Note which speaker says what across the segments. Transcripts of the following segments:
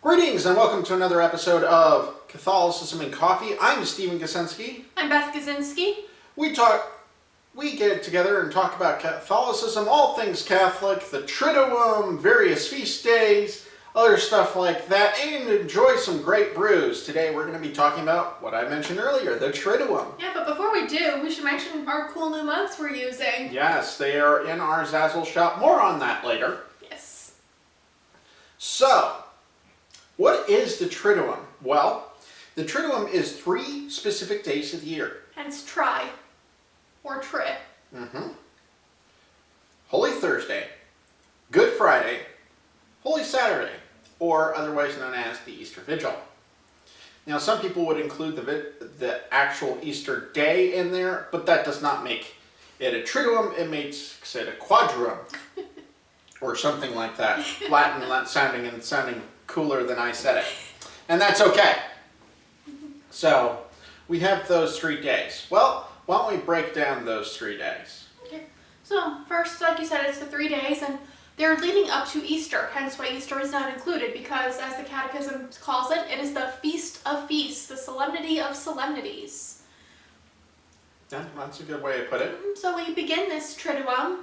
Speaker 1: Greetings and welcome to another episode of Catholicism and Coffee. I'm Stephen Gasinski.
Speaker 2: I'm Beth Gasinski.
Speaker 1: We get together and talk about Catholicism, all things Catholic, the Triduum, various feast days, other stuff like that, and enjoy some great brews. Today we're going to be talking about what I mentioned earlier, the Triduum.
Speaker 2: Yeah, but before we do, we should mention our cool new mugs we're using.
Speaker 1: Yes, they are in our Zazzle shop. More on that later.
Speaker 2: Yes.
Speaker 1: So, what is the Triduum? Well, the Triduum is 3 specific days of the year.
Speaker 2: Hence tri. Or tri.
Speaker 1: Holy Thursday, Good Friday, Holy Saturday, or otherwise known as the Easter Vigil. Now, some people would include the actual Easter day in there, but that does not make it a Triduum. It makes it a Quadruum, or something like that. Latin sounding cooler than I said it. And that's okay. So, we have those 3 days. Well, why don't we break down those 3 days?
Speaker 2: Okay. So, first, like you said, it's the 3 days, and they're leading up to Easter, hence why Easter is not included, because as the Catechism calls it, it is the Feast of Feasts, the Solemnity of Solemnities.
Speaker 1: Yeah, that's a good way to put it.
Speaker 2: So we begin this Triduum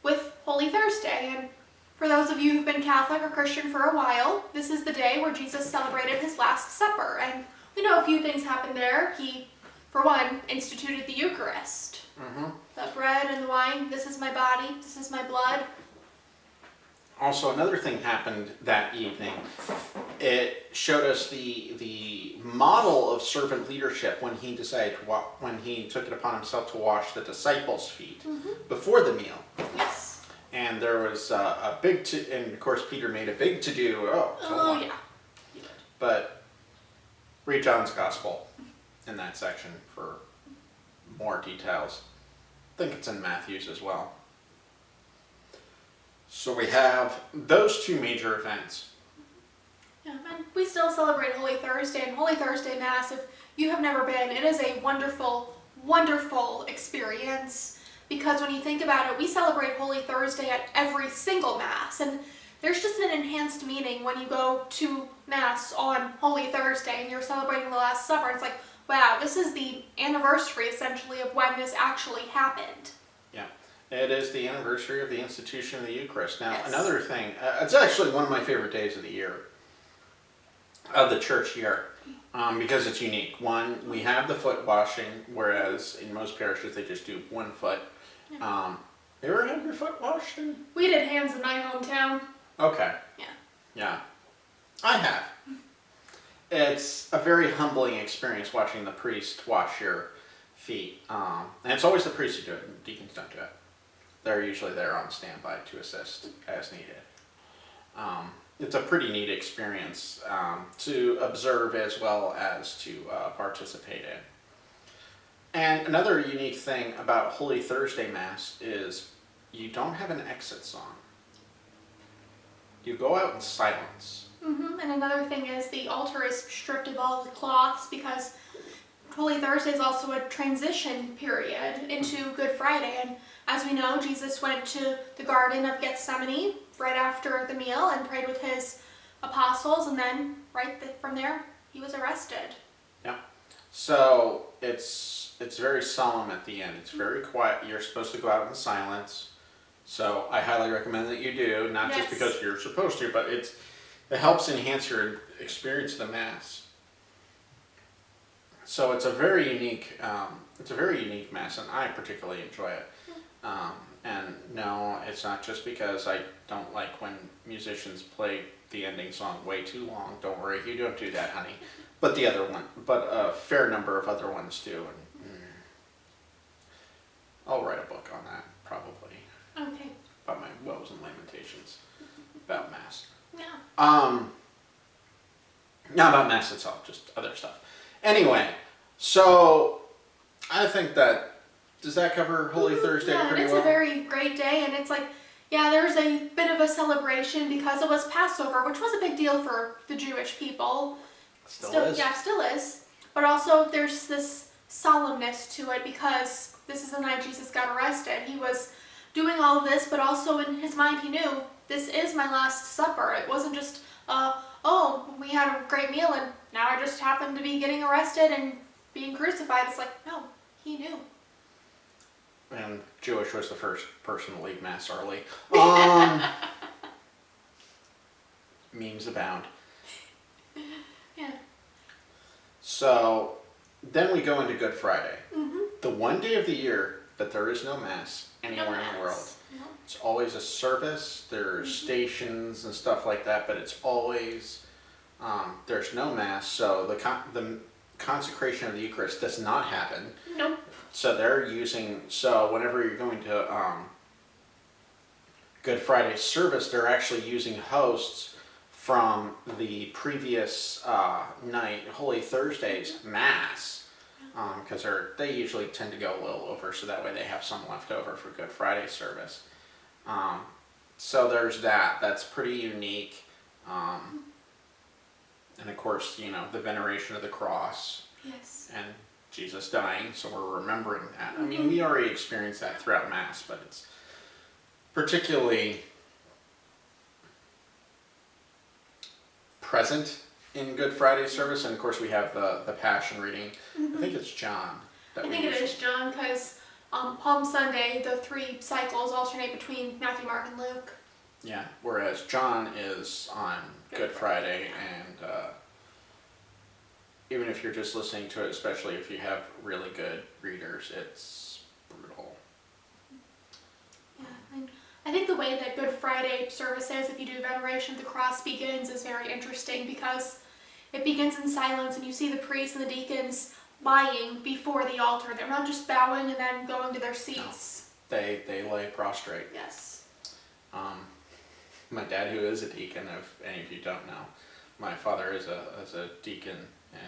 Speaker 2: with Holy Thursday, and for those of you who've been Catholic or Christian for a while, this is the day where Jesus celebrated his Last Supper, and we know a few things happened there. He, for one, instituted the Eucharist. The bread and the wine, this is my body, this is my blood.
Speaker 1: Also, another thing happened that evening. It showed us the model of servant leadership when he decided when he took it upon himself to wash the disciples' feet before the meal.
Speaker 2: Yes.
Speaker 1: And there was a big, and of course Peter made a big to-do.
Speaker 2: Oh yeah. He did.
Speaker 1: But read John's Gospel in that section for more details. I think it's in Matthew's as well. So we have those 2 major events.
Speaker 2: Yeah, and we still celebrate Holy Thursday, and Holy Thursday Mass, if you have never been, it is a wonderful, wonderful experience. Because when you think about it, we celebrate Holy Thursday at every single Mass, and there's just an enhanced meaning when you go to Mass on Holy Thursday and you're celebrating the Last Supper. It's like, wow, this is the anniversary, essentially, of when this actually happened.
Speaker 1: Yeah, it is the anniversary of the institution of the Eucharist. Now,
Speaker 2: Yes.
Speaker 1: Another thing, it's actually one of my favorite days of the year, of the church year, because it's unique. One, we have the foot washing, whereas in most parishes they just do 1 foot. You ever had your foot washed?
Speaker 2: We did hands in my hometown.
Speaker 1: Okay. Yeah. I have. It's a very humbling experience watching the priest wash your feet. And it's always the priest who do it, deacons don't do it. They're usually there on standby to assist as needed. It's a pretty neat experience to observe as well as to participate in. And another unique thing about Holy Thursday Mass is you don't have an exit song. You go out in silence.
Speaker 2: And another thing is the altar is stripped of all the cloths, because Holy Thursday is also a transition period into Good Friday. And as we know, Jesus went to the Garden of Gethsemane right after the meal and prayed with his apostles, and then from there he was arrested.
Speaker 1: Yeah. So it's very solemn at the end. It's very quiet. You're supposed to go out in silence. So I highly recommend that you do, not just because you're supposed to, but it helps enhance your experience of the Mass. So it's a very unique Mass, and I particularly enjoy it. And no, it's not just because I don't like when musicians play the ending song way too long. Don't worry, you don't do that, honey. But a fair number of other ones do. And I'll write a book on that, probably.
Speaker 2: Okay.
Speaker 1: About my woes and lamentations about Mass.
Speaker 2: Yeah.
Speaker 1: Not about Mass itself, just other stuff. Anyway, so I think does that cover Holy Thursday pretty well?
Speaker 2: It's a very great day, and it's like, yeah, there's a bit of a celebration because it was Passover, which was a big deal for the Jewish people.
Speaker 1: Still is.
Speaker 2: Yeah, still is. But also there's this solemnness to it because this is the night Jesus got arrested. He was doing all of this, but also in his mind he knew, this is my Last Supper. It wasn't just a oh, we had a great meal and now I just happened to be getting arrested and being crucified. It's like, no, he knew.
Speaker 1: And Jewish was the first person to leave Mass early. Memes abound.
Speaker 2: Yeah.
Speaker 1: So then we go into Good Friday.
Speaker 2: Mm-hmm.
Speaker 1: The one day of the year that there is no Mass anywhere in the world.
Speaker 2: No.
Speaker 1: It's always a service. There's stations and stuff like that, but it's always, there's no Mass. So the consecration of the Eucharist does not happen.
Speaker 2: Nope.
Speaker 1: So whenever you're going to Good Friday service, they're actually using hosts from the previous night, Holy Thursday's Mass, because they usually tend to go a little over, so that way they have some left over for Good Friday service. So there's that. That's pretty unique. And of course, the veneration of the cross.
Speaker 2: Yes.
Speaker 1: And Jesus dying, so we're remembering that. I mean, we already experienced that throughout Mass, but it's particularly present in Good Friday service. And of course, we have the Passion reading. I think it's John.
Speaker 2: I think it is John, because Palm Sunday, the 3 cycles alternate between Matthew, Mark, and Luke.
Speaker 1: Yeah, whereas John is on Good Friday, and even if you're just listening to it, especially if you have really good readers, it's brutal.
Speaker 2: Yeah, and I think the way that Good Friday services, if you do veneration of the cross, begins is very interesting, because it begins in silence and you see the priests and the deacons lying before the altar. They're not just bowing and then going to their seats.
Speaker 1: No, they lay prostrate.
Speaker 2: Yes.
Speaker 1: My dad, who is a deacon, if any of you don't know, my father is a deacon in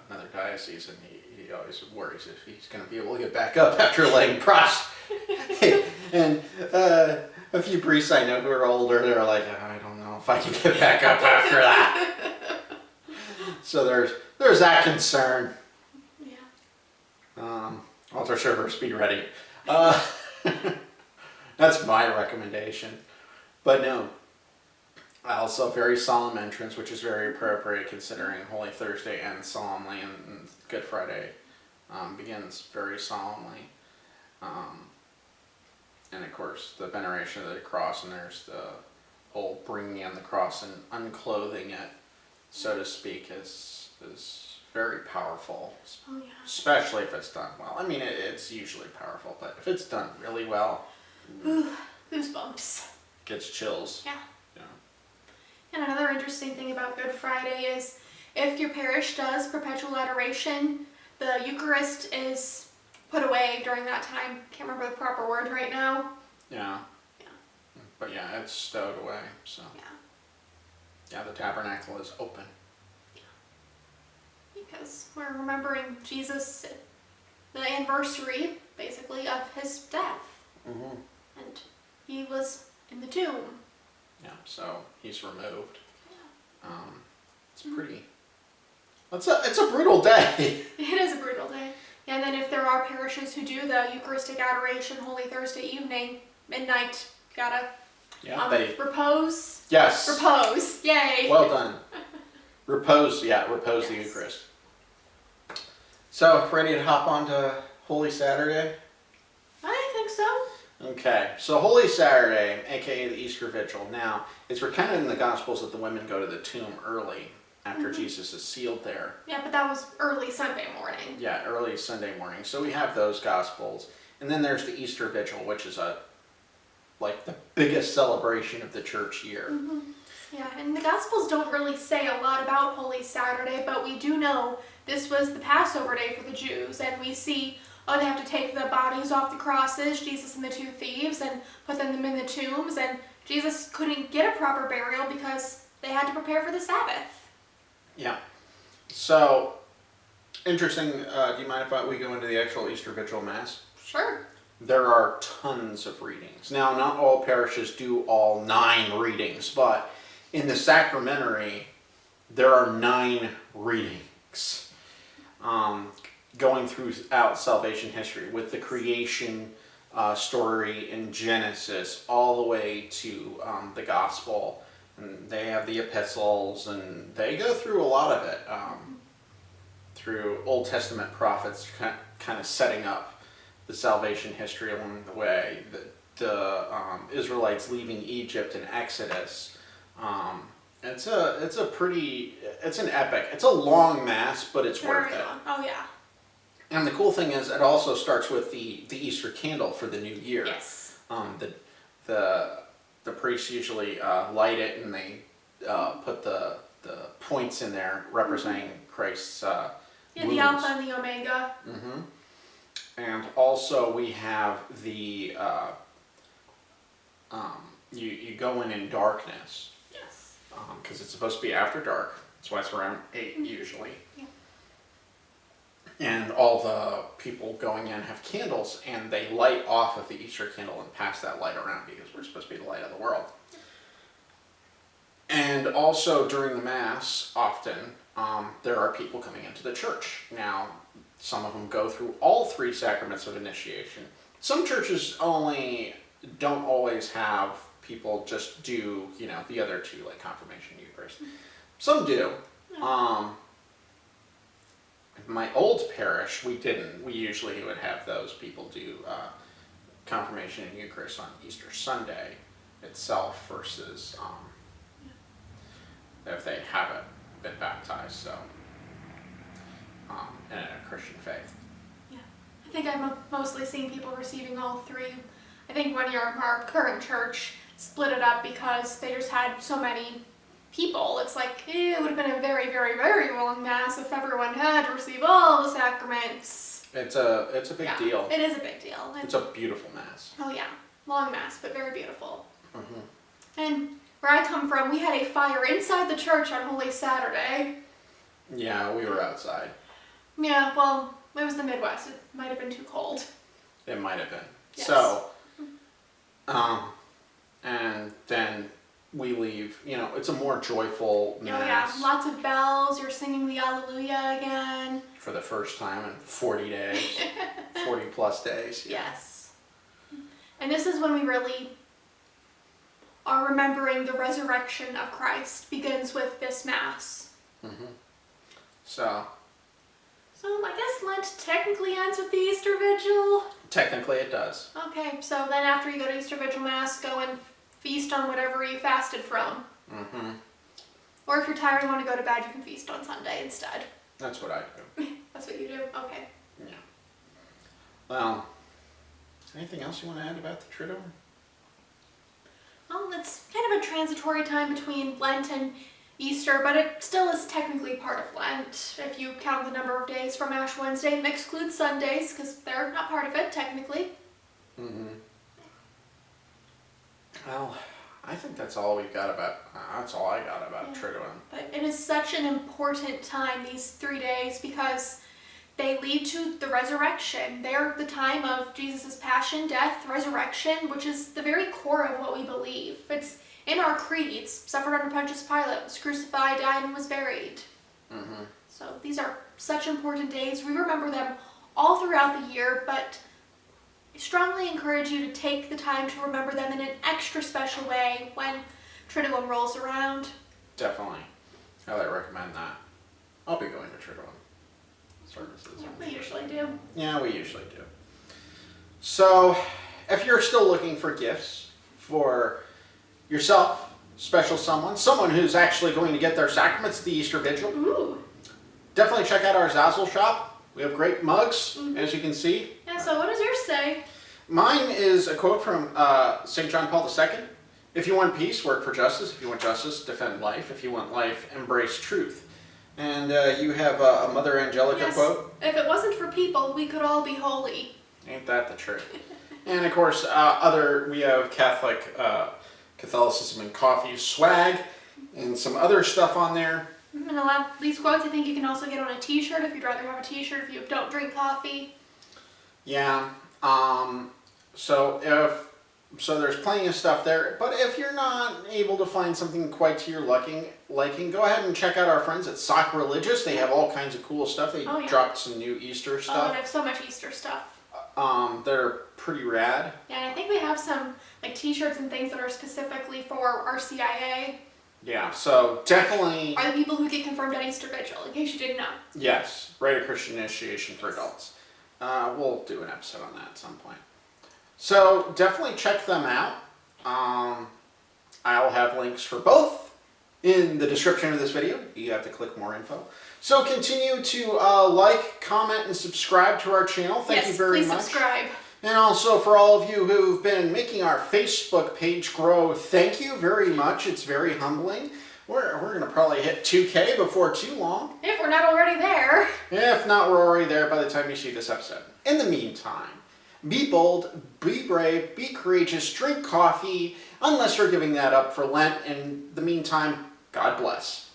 Speaker 1: another diocese, and he always worries if he's going to be able to get back up after laying prostrate. And a few priests I know who are older, they're like, I don't know if I can get back up after that. So there's that concern.
Speaker 2: Yeah.
Speaker 1: Altar servers, be ready. That's my recommendation. But no. Also, very solemn entrance, which is very appropriate considering Holy Thursday ends solemnly and Good Friday begins very solemnly. And of course, the veneration of the cross, and there's the whole bringing in the cross and unclothing it, so to speak, is very powerful.
Speaker 2: Oh, yeah.
Speaker 1: Especially if it's done well. I mean, it's usually powerful, but if it's done really well,
Speaker 2: Goosebumps.
Speaker 1: gets chills.
Speaker 2: Yeah.
Speaker 1: Yeah.
Speaker 2: And another interesting thing about Good Friday is if your parish does perpetual adoration, the Eucharist is put away during that time. Can't remember the proper word right now.
Speaker 1: Yeah.
Speaker 2: Yeah.
Speaker 1: But yeah, it's stowed away, so.
Speaker 2: Yeah.
Speaker 1: Yeah, the tabernacle is open.
Speaker 2: Because we're remembering Jesus, the anniversary, basically, of his death.
Speaker 1: Mm-hmm.
Speaker 2: And he was in the tomb.
Speaker 1: Yeah, so he's removed.
Speaker 2: Yeah.
Speaker 1: It's pretty. It's a brutal day.
Speaker 2: It is a brutal day. Yeah, and then if there are parishes who do the Eucharistic adoration Holy Thursday evening, midnight, you gotta repose.
Speaker 1: Yes.
Speaker 2: Repose. Yay.
Speaker 1: Well done. Repose. Yeah, repose
Speaker 2: Yes.
Speaker 1: the Eucharist. So, ready to hop on to Holy Saturday?
Speaker 2: I think so.
Speaker 1: Okay, so Holy Saturday, aka the Easter Vigil. Now, it's recounted in the Gospels that the women go to the tomb early after Jesus is sealed there.
Speaker 2: Yeah, but that was early Sunday morning.
Speaker 1: Yeah, early Sunday morning. So we have those Gospels. And then there's the Easter Vigil, which is the biggest celebration of the church year.
Speaker 2: Mm-hmm. Yeah, and the Gospels don't really say a lot about Holy Saturday, but we do know this was the Passover day for the Jews, and we see, they have to take the bodies off the crosses, Jesus and the 2 thieves, and put them in the tombs, and Jesus couldn't get a proper burial because they had to prepare for the Sabbath.
Speaker 1: Yeah. So, interesting, do you mind if we go into the actual Easter Vigil Mass?
Speaker 2: Sure.
Speaker 1: There are tons of readings. Now, not all parishes do all 9 readings, but in the sacramentary, there are 9 readings going throughout salvation history, with the creation story in Genesis all the way to the Gospel and they have the epistles, and they go through a lot of it through Old Testament prophets, kind of setting up the salvation history along the way. The Israelites leaving Egypt in Exodus. It's an epic. It's a long mass, but it's worth it.
Speaker 2: Oh yeah.
Speaker 1: And the cool thing is, it also starts with the Easter candle for the new year.
Speaker 2: Yes.
Speaker 1: The priests usually light it, and they put the points in there representing Christ's wounds.
Speaker 2: The Alpha and the Omega.
Speaker 1: Mm-hmm. And also we have the you go in darkness.
Speaker 2: Yes.
Speaker 1: Because it's supposed to be after dark. That's why it's around 8 usually.
Speaker 2: Yeah.
Speaker 1: And all the people going in have candles, and they light off of the Easter candle and pass that light around because we're supposed to be the light of the world. And also during the Mass, often, there are people coming into the church. Now, some of them go through all 3 sacraments of initiation. Some churches don't always have people just do, the other 2, like confirmation and Eucharist. Some do. My old parish, we didn't. We usually would have those people do confirmation and Eucharist on Easter Sunday itself versus if they haven't been baptized, so in a Christian faith.
Speaker 2: Yeah, I think I've mostly seen people receiving all 3. I think one year our current church split it up because they just had so many people. It's like, it would have been a very, very, very long Mass if everyone had to receive all the sacraments.
Speaker 1: It's a big deal.
Speaker 2: It is a big deal.
Speaker 1: It's a beautiful Mass.
Speaker 2: Oh yeah, long Mass, but very beautiful.
Speaker 1: Mm-hmm.
Speaker 2: And where I come from, we had a fire inside the church on Holy Saturday.
Speaker 1: Yeah, we were outside.
Speaker 2: Yeah, well, it was the Midwest. It might have been too cold.
Speaker 1: It might have been.
Speaker 2: Yes.
Speaker 1: So, and then we leave, it's a more joyful Mass.
Speaker 2: Oh yeah, lots of bells, you're singing the Alleluia again.
Speaker 1: For the first time in 40 days, 40 plus days. Yeah.
Speaker 2: Yes. And this is when we really are remembering the resurrection of Christ, begins with this Mass.
Speaker 1: Mm-hmm. So
Speaker 2: I guess Lent technically ends with the Easter Vigil.
Speaker 1: Technically it does.
Speaker 2: Okay, so then after you go to Easter Vigil Mass, go and feast on whatever you fasted from.
Speaker 1: Mm-hmm.
Speaker 2: Or if you're tired and want to go to bed, you can feast on Sunday instead.
Speaker 1: That's what I do.
Speaker 2: That's what you do? Okay.
Speaker 1: Yeah. Well, anything else you want to add about the Triduum?
Speaker 2: Well, it's kind of a transitory time between Lent and Easter, but it still is technically part of Lent, if you count the number of days from Ash Wednesday and exclude Sundays, because they're not part of it, technically.
Speaker 1: Mm-hmm. Well, I think that's all we've got about, that's all I got about Triduum.
Speaker 2: But it is such an important time, these 3 days, because they lead to the resurrection. They're the time of Jesus' passion, death, resurrection, which is the very core of what we believe. It's in our creeds: suffered under Pontius Pilate, was crucified, died, and was buried.
Speaker 1: Mm-hmm.
Speaker 2: So these are such important days. We remember them all throughout the year, but I strongly encourage you to take the time to remember them in an extra special way when Triduum rolls around.
Speaker 1: Definitely. I recommend that. I'll be going to Triduum services.
Speaker 2: Yeah, we usually do.
Speaker 1: Yeah, we usually do. So, if you're still looking for gifts for yourself, special someone who's actually going to get their sacraments at the Easter Vigil,
Speaker 2: Ooh.
Speaker 1: definitely check out our Zazzle shop. We have great mugs, as you can see.
Speaker 2: Yeah, so what does yours say?
Speaker 1: Mine is a quote from St. John Paul II. If you want peace, work for justice. If you want justice, defend life. If you want life, embrace truth. And you have a Mother Angelica quote.
Speaker 2: If it wasn't for people, we could all be holy.
Speaker 1: Ain't that the truth? And of course, we have Catholicism and coffee swag and some other stuff on there.
Speaker 2: And a lot of these quotes I think you can also get on a t-shirt if you'd rather have a t-shirt if you don't drink coffee.
Speaker 1: Yeah. So there's plenty of stuff there. But if you're not able to find something quite to your liking, go ahead and check out our friends at Sock Religious. They have all kinds of cool stuff. They dropped some new Easter stuff.
Speaker 2: Oh, they have so much Easter stuff.
Speaker 1: They're pretty rad.
Speaker 2: Yeah, and I think we have some like t-shirts and things that are specifically for RCIA.
Speaker 1: Yeah, so definitely...
Speaker 2: Are the people who get confirmed at Easter Vigil, in case you didn't know.
Speaker 1: Yes, Rite of Christian Initiation for adults. We'll do an episode on that at some point. So definitely check them out. I'll have links for both in the description of this video. You have to click more info. So continue to like, comment, and subscribe to our channel. Thank you very much.
Speaker 2: Please subscribe.
Speaker 1: And also for all of you who've been making our Facebook page grow, thank you very much. It's very humbling. We're going to probably hit 2K before too long.
Speaker 2: If we're not already there.
Speaker 1: If not, we're already there by the time you see this episode. In the meantime, be bold, be brave, be courageous, drink coffee, unless you're giving that up for Lent. In the meantime, God bless.